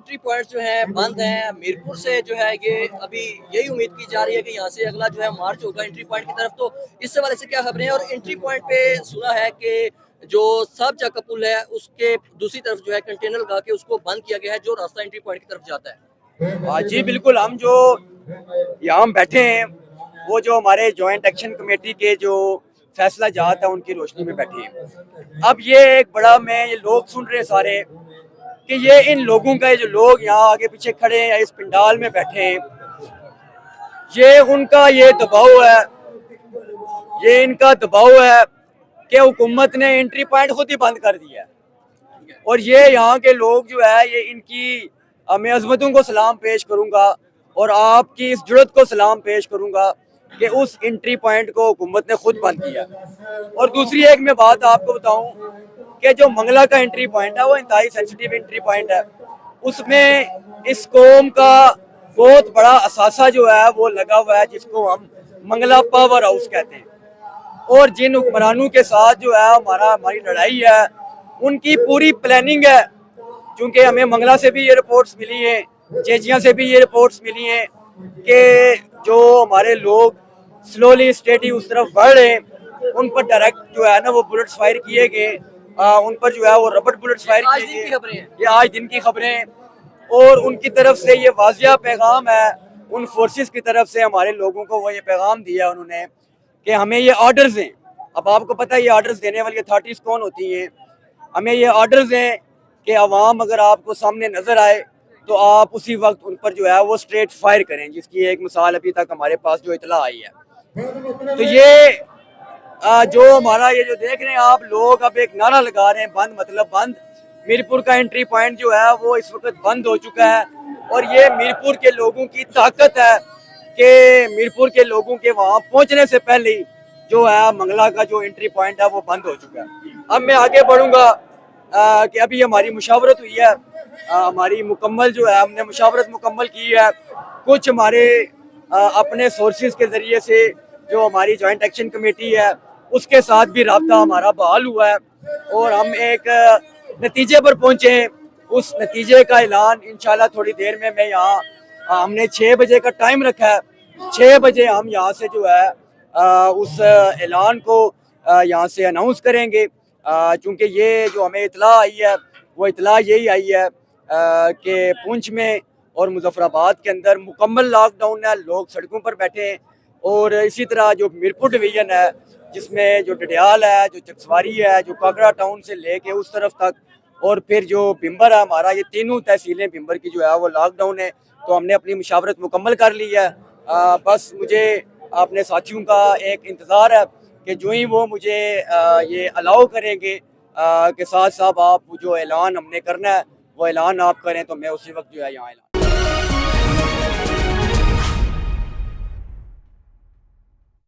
Entry point जो है बंद हैं। मीरपुर से जो है ये अभी यही उम्मीद की जा रही है कि यहाँ से अगला जो है मार्च होगा एंट्री पॉइंट की तरफ। तो इस हवाले से क्या खबरें हैं? और एंट्री पॉइंट पे सुना है कि जो सब जगह पुल है उसके दूसरी तरफ जो है कंटेनर लगा के उसको बंद किया गया है, जो रास्ता एंट्री पॉइंट की तरफ जाता है। हाँ जी बिल्कुल, हम जो यहाँ बैठे हैं वो जो हमारे जॉइंट एक्शन कमेटी के जो फैसला जात है उनकी रोशनी में बैठे हैं। अब ये एक बड़ा मैं ये लोग सुन रहे हैं सारे कि ये इन लोगों का, ये जो लोग यहाँ आगे पीछे खड़े हैं इस पंडाल में बैठे हैं, ये उनका ये दबाव है, ये इनका दबाव है कि हुकूमत ने एंट्री पॉइंट खुद ही बंद कर दिया है। और ये यहाँ के लोग जो है ये इनकी मैं अजमतों को सलाम पेश करूँगा और आपकी इस जुड़त को सलाम पेश करूँगा कि उस एंट्री पॉइंट को हुकूमत ने खुद बंद किया। और दूसरी एक मैं बात आपको बताऊं कि जो मंगला का एंट्री पॉइंट है वो इंतहाई सेंसिटिव एंट्री पॉइंट है। उसमें इस कौम का बहुत बड़ा असासा जो है वो लगा हुआ है, जिसको हम मंगला पावर हाउस कहते हैं। और जिन हुक्मरानों के साथ जो है हमारी लड़ाई है उनकी पूरी प्लानिंग है। क्योंकि हमें मंगला से भी ये रिपोर्ट्स मिली हैं, चेचिया से भी ये रिपोर्ट्स मिली हैं कि जो हमारे लोग स्लोली स्टेडी उस तरफ बढ़ रहे हैं, उन पर डायरेक्ट जो है ना वो बुलेट्स फायर किए गए, उन पर जो है वो रबड़ बुलेट्स फायर किए गए। ये आज दिन की खबरें हैं और उनकी तरफ से ये वाजिया पैगाम है, उन फोर्सेस की तरफ से हमारे लोगों को वो ये पैगाम दिया उन्होंने कि हमें ये ऑर्डर्स हैं। अब आपको पता है ये ऑर्डर्स देने वाली अथॉरिटीज़ कौन होती हैं। हमें ये ऑर्डर्स हैं कि अवाम अगर आपको सामने नज़र आए तो आप उसी वक्त उन पर जो है वो स्ट्रेट फायर करें, जिसकी एक मिसाल अभी तक हमारे पास जो इतला आई है। तो ये जो हमारा ये जो देख रहे हैं आप लोग, अब एक नारा लगा रहे हैं बंद मतलब बंद। मीरपुर का एंट्री पॉइंट जो है वो इस वक्त बंद हो चुका है और ये मीरपुर के लोगों की ताकत है कि मीरपुर के लोगों के वहाँ पहुँचने से पहले ही जो है मंगला का जो एंट्री पॉइंट है वो बंद हो चुका है। अब मैं आगे बढ़ूँगा कि अभी हमारी मुशावरत हुई है, हमारी मुकम्मल जो है हमने मुशावरत मुकम्मल की है। कुछ हमारे अपने सोर्सेज के ज़रिए से जो हमारी जॉइंट एक्शन कमेटी है उसके साथ भी रब्ता हमारा बहाल हुआ है और हम एक नतीजे पर पहुँचे हैं। उस नतीजे का ऐलान इंशाल्लाह थोड़ी देर में मैं यहाँ हमने 6 बजे का टाइम रखा है, 6 बजे हम यहाँ से जो है उस ऐलान को यहाँ से अनाउंस करेंगे। चूँकि ये जो हमें इतला आई है वो इतला यही आई है कि पुंछ में और मुजफ्फराबाद के अंदर मुकम्मल लॉकडाउन है, लोग सड़कों पर बैठे हैं। और इसी तरह जो मीरपुर डिवीज़न है जिसमें जो डडियाल है, जो चकसवारी है, जो काकड़ा टाउन से लेके उस तरफ तक और फिर जो बिम्बर है हमारा, ये तीनों तहसीलें बिम्बर की जो है वो लॉकडाउन है। तो हमने अपनी मुशावरत मुकम्मल कर ली है। बस मुझे अपने साथियों का एक इंतज़ार है कि जो ही वो मुझे ये अलाउ करेंगे कि साथ साहब आप जो ऐलान हमने करना है वो ऐलान आप करें तो मैं उसी वक्त जो है यहाँ